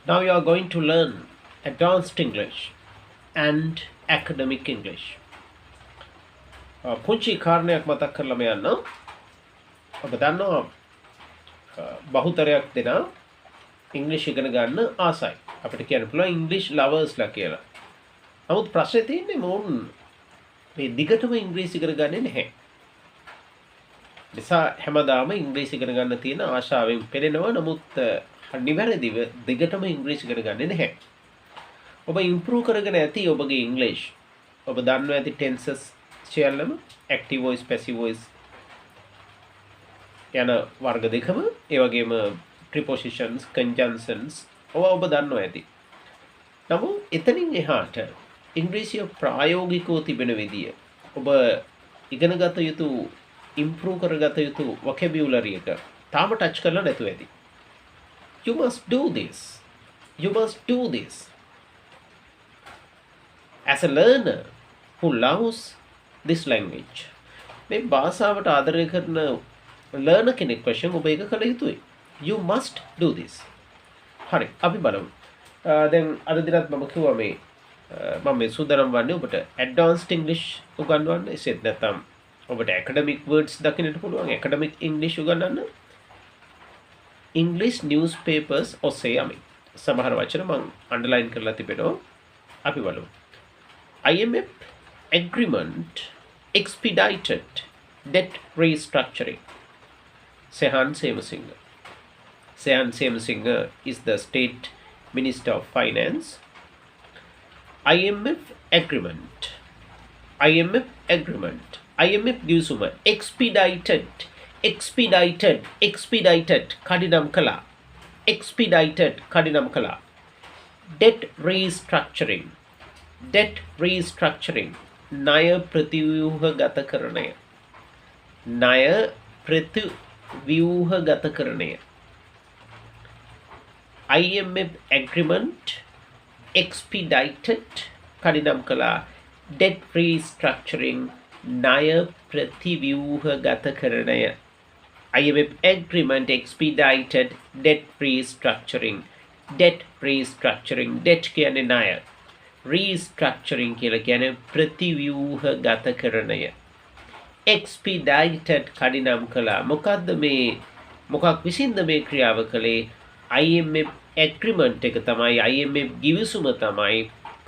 Now you are going to learn advanced English and academic English. පුංචි කාරණයක් මතක් කරලා මම යන්නම්. ඔබ දන්නවා බහුතරයක් දෙනා ඉංග්‍රීසි ඉගෙන ගන්න ආසයි. අපිට කියන්න පුළුවන් ඉංග්‍රීසි ලවර්ස්ලා කියලා. නමුත් ප්‍රශ්නේ තියෙන්නේ මොවුන් මේ දිගටම ඉංග්‍රීසි ඉගෙන ගන්නේ නැහැ. නිසා හැමදාම ඉංග්‍රීසි ඉගෙන ගන්න තියෙන ආශාවෙන් පෙළෙනවා. නමුත් නිවැරදිව දිගටම ඉංග්‍රීසි ඉගෙන ගන්නේ නැහැ. ඔබ ඉම්ප්‍රූව් කරගෙන ඇති ඔබගේ ඉංග්‍රීසි. ඔබ දන්නවා ඇති ටෙන්සස් සියල්ලම active voice passive voice යන වර්ග දෙකම ඒ වගේම prepositions conjunctions ඔබ දන්නවා ඇති. නමුත් එතනින් එහාට ඉංග්‍රීසිය ප්‍රායෝගිකව තිබෙන විදිය ඔබ ඉගෙන ගත යුතු ඉම්ප්‍රූව් කරගත යුතු vocabulary එක තාම ටච් කරලා නැතුව ඇති. You must do this. You must do this. As a learner who loves this language. මේ භාෂාවට ආදරය කරන learner කෙනෙක් වශයෙන් ඔබ ඒක කළ යුතුයි. You must do this. හරි අපි බලමු. දැන් අද දිනත් මම කිව්වා මම මේ සූදානම් වන්නේ ඔබට advanced English උගන්වන්න. එසේත් නැත්නම් ඔබට academic words දකින්නට පුළුවන්. academic English උගන්වන්න. English newspapers ඔස්සේ යමි. සමහර වචන මම underline කරලා තිබෙනවා. අපි බලමු. IMF agreement expedited debt restructuring. Sehan Semasinger. Sehan Semasinger is the State Minister of Finance. IMF agreement. IMF agreement. IMF gives expedited kadinam kala. Expedited kadinam kala. Debt restructuring. Debt restructuring. ණය ප්‍රතිව්‍යුහගතකරණය. ණය ප්‍රතිව්‍යුහගතකරණය. IMF agreement expedited කඩිනම් කළා. debt restructuring ණය ප්‍රතිව්‍යුහගතකරණය. IMF agreement expedited debt restructuring. debt restructuring. debt කියන්නේ ණය. restructuring කියලා කියන්නේ ප්‍රතිව්‍යුහගතකරණය. expedited කඩිනම් කළා. මොකක්ද මේ මොකක් විසින්ද මේ ක්‍රියාව කළේ? IMF agreement එක තමයි IMF ගිවිසුම තමයි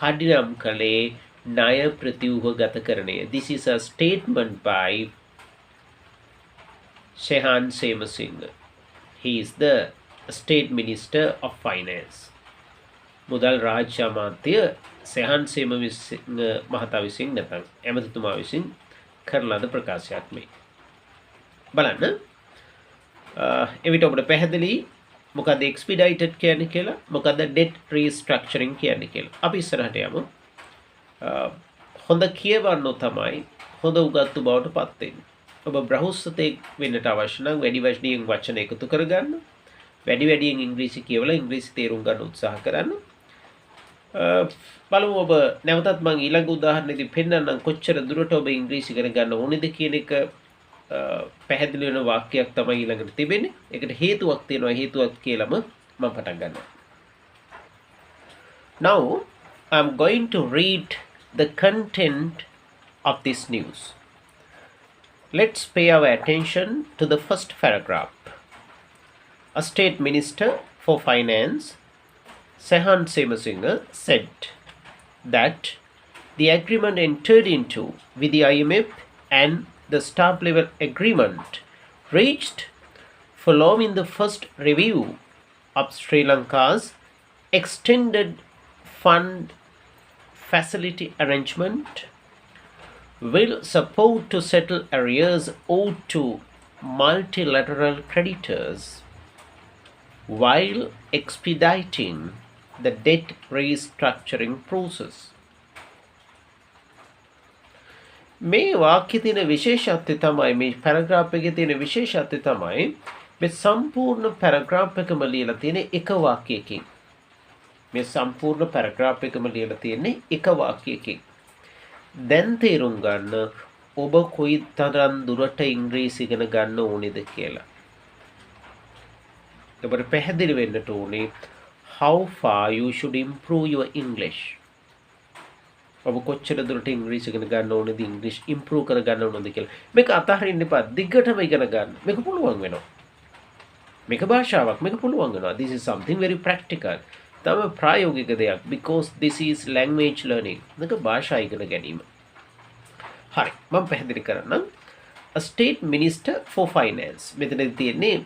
කඩිනම් කළේ ණය ප්‍රතිව්‍යුහගතකරණය. This is a statement by Sehan Semasinger. He is the State Minister of Finance. මුදල් රාජ්‍ය අමාත්‍ය සෙහන් සේමසිංහ මහතා විසින් නැත්නම් ඇමතිතුමා විසින් කරන ලද ප්‍රකාශයක් මේ. බලන්න. එවිට ඔබට පැහැදිලි මොකද expedited කියන්නේ කියලා, මොකද debt restructuring කියන්නේ කියලා. අපි ඉස්සරහට යමු. හොඳ කියවන්න තමයි හොඳ උගත්තු බවට පත් වෙන්නේ. ඔබ බ්‍රහස්පතෙක් වෙන්නට අවශ්‍ය නම් වැඩි වශයෙන් වචන එකතු කරගන්න. වැඩියෙන් ඉංග්‍රීසි කියවලා ඉංග්‍රීසි තේරුම් ගන්න උත්සාහ කරන්න. බලමු ඔබ නැවතත් මම ඊළඟ උදාහරණෙදි පෙන්නන්නම් කොච්චර දුරට ඔබ ඉංග්‍රීසි ඉගෙන ගන්න ඕනේද කියන එක පැහැදිලි වෙන වාක්‍යයක් තමයි ඊළඟට තිබෙන්නේ. ඒකට හේතුවක් තියෙනවා. හේතුවක් කියලාම මම පටන් ගන්නවා. Now I am going to read the content of this news. Let's pay our attention to the first paragraph. A state minister for finance, Sehan Semasinger, said that the agreement entered into with the IMF and the staff level agreement reached following the first review of Sri Lanka's extended fund facility arrangement will support to settle arrears owed to multilateral creditors while expediting the debt restructuring process. මේ වාක්‍යයේ තියෙන විශේෂත්වය තමයි මේ paragraph එකේ තියෙන විශේෂත්වය තමයි මේ සම්පූර්ණ පැරග්‍රාෆ් එකම ලියලා තියෙන එක වාක්‍යයකින්. මේ සම්පූර්ණ පැරග්‍රාෆ් එකම ලියලා තියෙන්නේ එක වාක්‍යයකින්. දැන් තේරුම් ගන්න ඔබ කොයිතරම් දුරට ඉංග්‍රීසි ඉගෙන ගන්න ඕනේද කියලා. ඔබට පැහැදිලි වෙන්නට ඕනේ how far you should improve your English. ඔබ කොච්චර දුරට ඉංග්‍රීසි ඉගෙන ගන්න ඕනේද, ඉංග්‍රීසි ඉම්ප්‍රූව් කර ගන්න ඕනද කියලා. මේක අතහරින්න එපා. දිගටම ඉගෙන ගන්න. මේක පුළුවන් වෙනවා. මේක භාෂාවක්. මේක පුළුවන් වෙනවා. This is something very practical. තම ප්‍රායෝගික දෙයක්. Because this is language learning. මේක භාෂා ඉගෙන ගැනීම. හරි. මම පැහැදිලි කරන්නම්. A state minister for finance. මෙතනදී තියෙන්නේ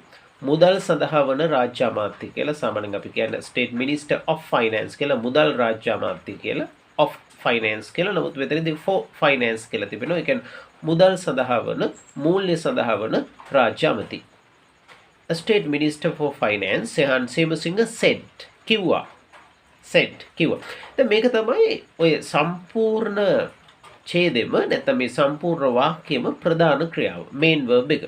මුදල් සඳහා වන රාජ්‍ය අමාත්‍ය කියලා. සාමාන්‍යයෙන් අපි කියන්නේ state minister of finance කියලා, මුදල් රාජ්‍ය අමාත්‍ය කියලා. of finance කියලා. නමුත් මෙතනදී for finance කියලා තිබෙනවා. ඒ කියන්නේ මුදල් සඳහා වන, මූල්‍ය සඳහා වන රාජ්‍ය අමාත්‍ය. A state minister for finance සෙහන් Semasinghe said කිව්වා. දැන් මේක තමයි ඔය සම්පූර්ණ ඡේදෙම නැත්නම් මේ සම්පූර්ණ වාක්‍යෙම ප්‍රධාන ක්‍රියාව, main verb එක.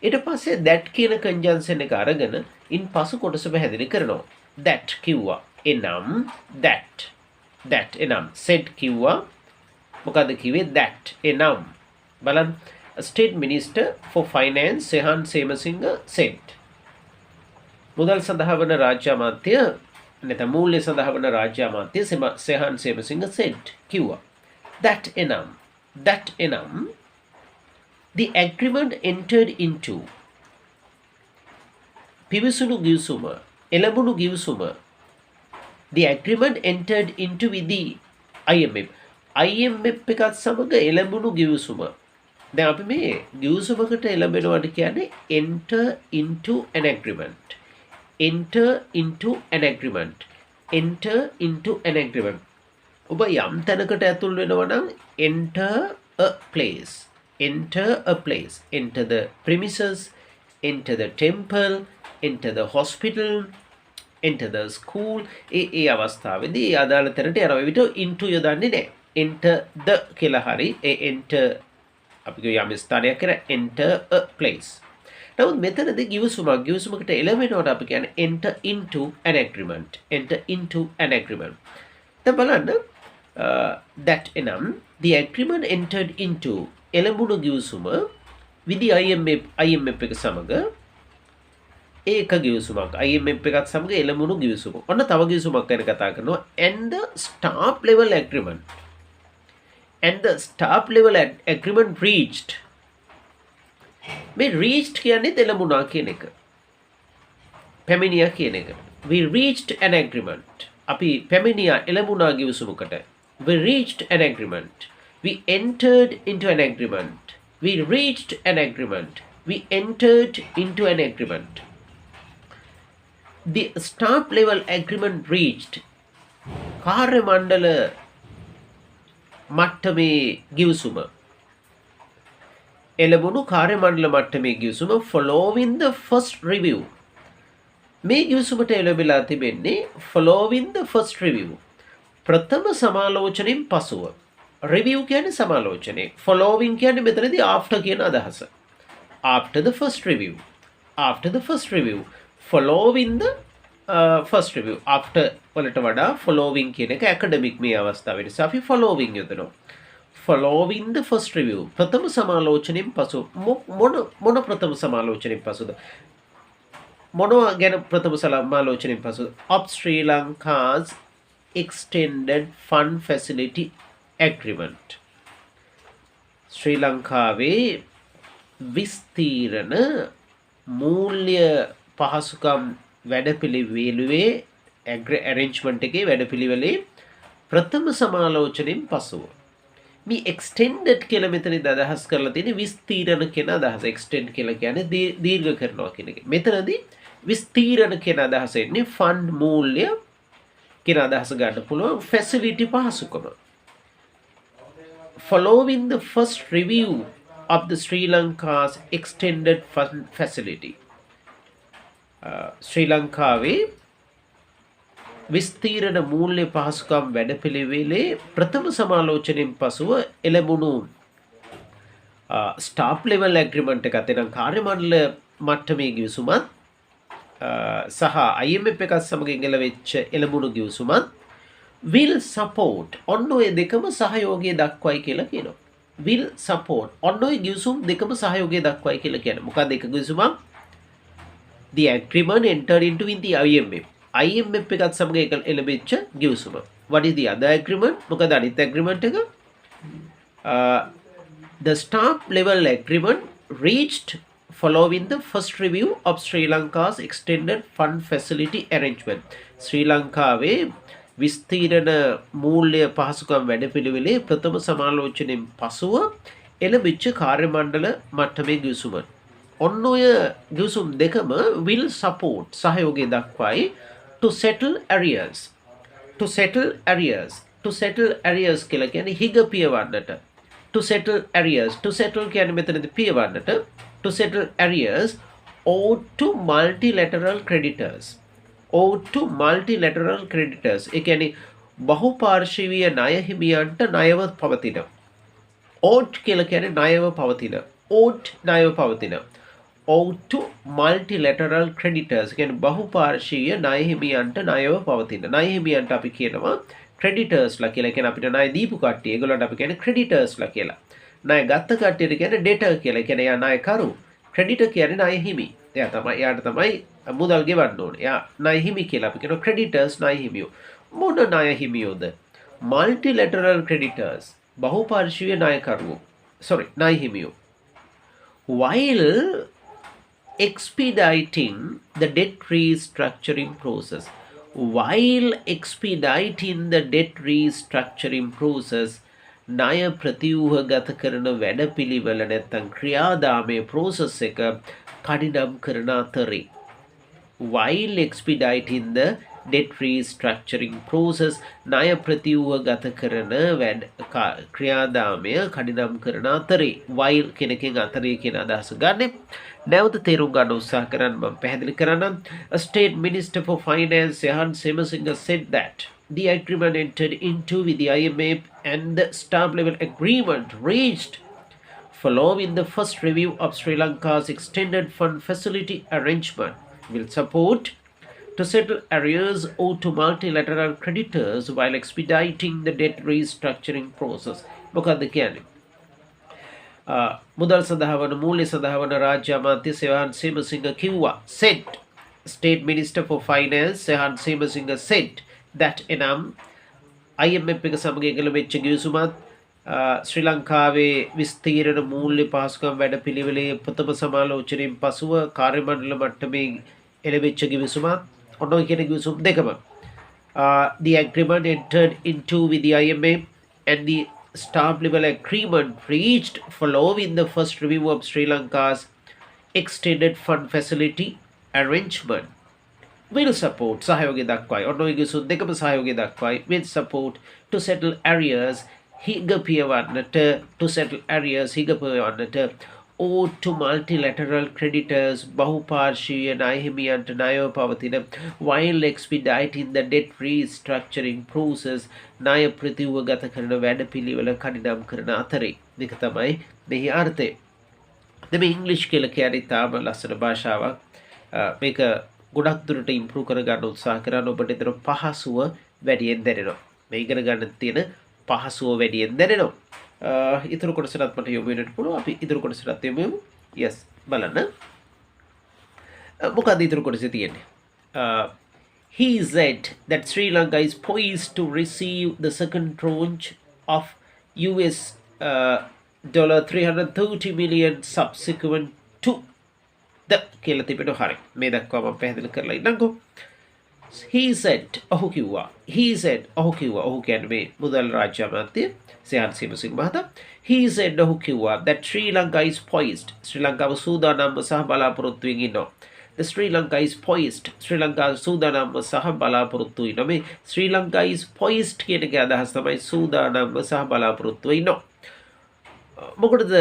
ඊට පස්සේ that කියන conjunction එක අරගෙන ඉන් පසු කොටස පැහැදිලි කරනවා. that කිව්වා. එනම් that එනම් said කිව්වා. මොකද කිව්වේ that එනම් බලන්න. State Minister for Finance සෙහන් Semasinghe said. මුදල් සඳහා වන රාජ්‍ය අමාත්‍ය නැත්නම් මූල්‍ය සඳහා වන රාජ්‍ය අමාත්‍ය සෙහන් සේමසිංහ said කිව්වා. That enam the agreement entered into පිවිසුණු ගිවිසුම එළඹුණු ගිවිසුම the agreement entered into with the IMF එකත් සමග එළඹුණු ගිවිසුම. දැන් අපි මේ ගිවිසුමකට එළඹෙනවට කියන්නේ enter into an agreement. ඔබ යම් තැනකට ඇතුල් වෙනවා නම් enter a place, enter the premises, enter the temple, enter the hospital, enter the school. ඒ අවස්ථාවේදී අදාළ තැනට යනවා. විතර into යොදන්නේ නැහැ. enter the කියලා හරි ඒ enter අපි කියු යම් ස්ථානයක් කියලා enter a place. නමුත් මෙතනදී ගිවිසුමකට එළවෙනවට අපි කියන්නේ enter into an agreement. දැන් බලන්න that enam the agreement entered into එළඹුණු ගිවිසුම with the IMF එක සමග ඒක ගිවිසුමක් IMF එකත් සමග එළඹුණු ගිවිසුම. ඔන්න තව ගිවිසුමක් ගැන කතා කරනවා. and the staff level agreement reached. මේ reached කියන්නේ එළඹුණා කියන එක. පැමිණියා කියන එක. we reached an agreement. අපි පැමිණියා එළඹුණා ගිවිසුමකට. We reached an agreement. We entered into an agreement. We reached an agreement. We entered into an agreement. The staff level agreement reached. කාර්ය මණ්ඩල මට්ටමේ ගිවිසුම. එළඹුණු කාර්ය මණ්ඩල මට්ටමේ ගිවිසුම following the first review. මේ ගිවිසුමට එළඹලා තිබෙන්නේ following the first review. ප්‍රථම සමාලෝචනයෙන් පසුව. review කියන්නේ සමාලෝචනය. following කියන්නේ මෙතනදී after කියන අදහස. after the first review. following the first review. after වලට වඩා following කියන එක academic මේ අවස්ථාවේදී අපි following යොදනවා. following the first review. ප්‍රථම සමාලෝචනයෙන් පසු මොන ප්‍රථම සමාලෝචනයෙන් පසුද? මොනවා ගැන ප්‍රථම සමාලෝචනයෙන් පසුද? of Sri Lanka's extended fund facility agreement. ශ්‍රී ලංකාවේ විස්තීරණ මූල්‍ය පහසුකම් වැඩපිළිවෙලේ arrangement එකේ වැඩපිළිවෙලේ ප්‍රථම සමාලෝචනයෙන් පසුව. මේ extended කියලා මෙතනදී අදහස් කරලා තියෙන්නේ විස්තීරණ කියන අදහස. extend කියලා කියන්නේ දීර්ඝ කරනවා කියන එක. මෙතනදී විස්තීරණ කියන අදහස එන්නේ ෆන්ඩ් මූල්‍ය කියන අදහස ගන්න පුළුවන් facility පහසුකම. Following the first review of the Sri Lanka's extended fund facility. ශ්‍රී ලංකාවේ විස්තීරණ මූල්‍ය පහසුකම් වැඩපිළිවෙලේ ප්‍රථම සමාලෝචනයෙන් පසුව එළඹුණු ස්ටාෆ් ලෙවල් ඇග්‍රීමන්ට් එකත් එනම් කාර්ය මණ්ඩල මට්ටමේ ගිවිසුමත් සහ IMF එකත් සමග එළවෙච්ච එළඹුණු ගිවිසුමත් will support ඔන්න ඔය දෙකම සහයෝගය දක්වයි කියලා කියනවා. will support ඔන්න ඔය ගිවිසුම් දෙකම සහයෝගය දක්වයි කියලා කියනවා. මොකක්ද එක ගිවිසුමක්? The agreement entered into with the IMF. IMF එකත් සමග එළඹිච්ච ගිවිසුම. What is the other agreement? මොකද අනිත් agreement එක? The staff level agreement reached following the first review of Sri Lanka's extended fund facility arrangement. ශ්‍රී ලංකාවේ විස්තීරණ මූල්‍ය පහසුකම් වැඩපිළිවෙලේ ප්‍රථම සමාලෝචනයෙන් පසුව එළඹිච්ච කාර්ය මණ්ඩල මට්ටමේ ගිවිසුම. ඔන්න ඔය ගිවිසුම් දෙකම will support සහයෝගය දක්වයි to settle arrears. To settle arrears. To settle arrears කියලා කියන්නේ හිග පියවන්නට. To settle arrears. To settle කියන්නේ මෙතනදී පියවන්නට. To settle arrears owed to multilateral creditors. Owed to multilateral creditors. ඒ කියන්නේ බහුපාර්ශ්වීය ණය හිමියන්ට ණයව පවතින. Owed කියලා කියන්නේ ණයව පවතින. Owed ණයව පවතින. Owed to multilateral creditors. කියන්නේ බහුපාර්ශ්වීය ණය හිමියන්ට ණයව පවතින. ණය හිමියන්ට අපි කියනවා creditorsලා කියලා. කියන්නේ අපිට ණය දීපු කට්ටිය. ඒගොල්ලන්ට අපි කියන්නේ creditorsලා කියලා. ණය ගත්ත කට්ටියට කියන්නේ debtor කියලා. කියන්නේ යා ණයකරු. creditor කියන්නේ ණය හිමි. එයාට තමයි මුදල් ගෙවන්න ඕනේ. එයා ණය හිමි කියලා අපි කියනවා creditors ණය හිමියෝ. මොන ණය හිමියෝද? multilateral creditors. බහුපාර්ශ්වීය ණයකරුවෝ. ණය හිමියෝ. While expediting the debt restructuring process. While expediting the debt restructuring process, ණය ප්‍රතිව්‍යුහගත කරන වැඩපිළිවෙල නැත්නම් ක්‍රියාදාමයේ process එක කඩිනම් කරන අතරේ while expediting the debt restructuring process ණය ප්‍රතිව්‍යුහගත කරන ක්‍රියාදාමය කඩිනම් කරන අතරේ while කෙනකින් අතරේ කියන අදහස ගන්න. නැවත තේරුම් ගන්න උත්සාහ කරන්න මම පැහැදිලි කරන්නම්. A state minister for finance Sehan Semasinga said that the agreement entered into with the IMF and the staff level agreement reached following the first review of Sri Lanka's extended fund facility arrangement will support to settle arrears owed to multilateral creditors while expediting the debt restructuring process. මොකක්ද කියන්නේ? මුදල් සඳහා වන මූල්‍ය සඳහා වන රාජ්‍ය අමාත්‍ය සෙහාන් සේමසිංහ කිව්වා said State Minister for Finance සෙහාන් Semasinghe said that එනම් IMF එක සමග එළඹෙච්ච ගිවිසුමත් ශ්‍රී ලංකාවේ විස්තීර්ණ මූල්‍ය පහසුකම් වැඩපිළිවෙලේ ප්‍රථම සමාලෝචනයෙන් පසුව කාර්ය මණ්ඩල මට්ටමේ එළඹෙච්ච ගිවිසුමත් ඔන්න ඔය කියන ගිවිසුම් දෙකම the agreement entered into with the IMF and the staff level agreement reached following the first review of Sri Lanka's extended fund facility arrangement will support සහයෝගය දක්වයි. ඔන්න ඔය ගිවිසුම් දෙකම සහයෝගය දක්වයි. will support to settle arrears හිග පියවන්නට to settle arrears හිග පියවන්නට owed to multilateral creditors බහුපාර්ශ්වීය ණය හිමියන්ට ණයව පවතින while expediting the debt restructuring process ණය ප්‍රතිව්‍යුහගත කරන වැඩපිළිවෙල කඩිනම් කරන අතරේ. මේක තමයි මෙහි අර්ථය. දැන් මේ ඉංග්‍රීසි කියලා කියන්නේ තාම ලස්සන භාෂාවක්. මේක ගොඩක් දුරට ඉම්ප්‍රූව් කරගන්න උත්සාහ කරන ඔබට ඒතර පහසුව වැඩියෙන් දැනෙනවා. මේ ඉගෙන ගන්න තියෙන පහසුව වැඩියෙන් දැනෙනවා. ඉතුරු කොටසට මට යොමු වෙන්නට පුළුවන්. අපි ඉතුරු කොටසට යමු. yes බලන්න. මොකක්ද ඉතුරු කොටසේ තියෙන්නේ? He said that Sri Lanka is poised to receive the second tranche of US $330 million subsequent to the කියලා තිබෙනවා. හරි. මේ දක්වා මම පැහැදිලි කරලා ඉන්නම්කෝ. He said ඔහු කිව්වා. He said ඔහු කිව්වා. ඔහු කියන්නේ මේ මුදල් රාජ්‍ය අමාත්‍ය සෙහාන් සේමසිංහ මහතා. He said ඔහු කිව්වා that Sri Lanka is poised. ශ්‍රී ලංකාව සූදානම්ව සහ බලාපොරොත්තුවෙන් ඉන්නවා. The Sri Lanka is poised. ශ්‍රී ලංකාව සූදානම්ව සහ බලාපොරොත්තු වෙනවා. මේ ශ්‍රී ලංකා is poised කියන එකේ අදහස තමයි සූදානම්ව සහ බලාපොරොත්තු ඉන්නවා. මොකටද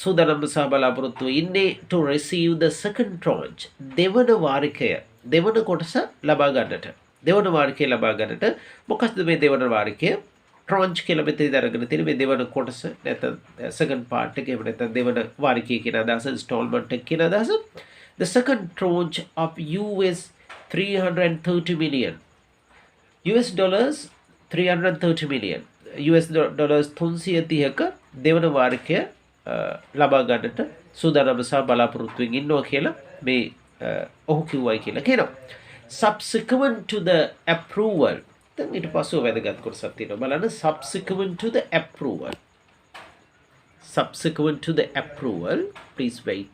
සූදානම්ව සහ බලාපොරොත්තු ඉන්නේ? to receive the second tranche දෙවන වාරිකය දෙවන කොටස ලබා ගන්නට. දෙවන වාරිකය ලබා ගන්නට. මොකක්ද මේ දෙවන වාරිකය? tranche කියලා මෙතනදී අරගෙන තියෙන මේ දෙවන කොටස නැත්නම් second part එක එහෙම නැත්නම් දෙවන වාරිකය කියන අදහස installment එක කියන අදහස. The second tranche of US 330 million. US dollars 330 million. US dollars 330ක දෙවන වාරිකය ලබා ගන්නට සූදානම් සහ බලාපොරොත්තුවෙන් ඉන්නවා කියලා මේ ඔහු කිව්වයි කියලා කියනවා. subsequent to the approval. දැන් ඊට පස්ව වැදගත් කොටසක් තියෙනවා බලන්න. subsequent to the approval. Subsequent to the approval, please wait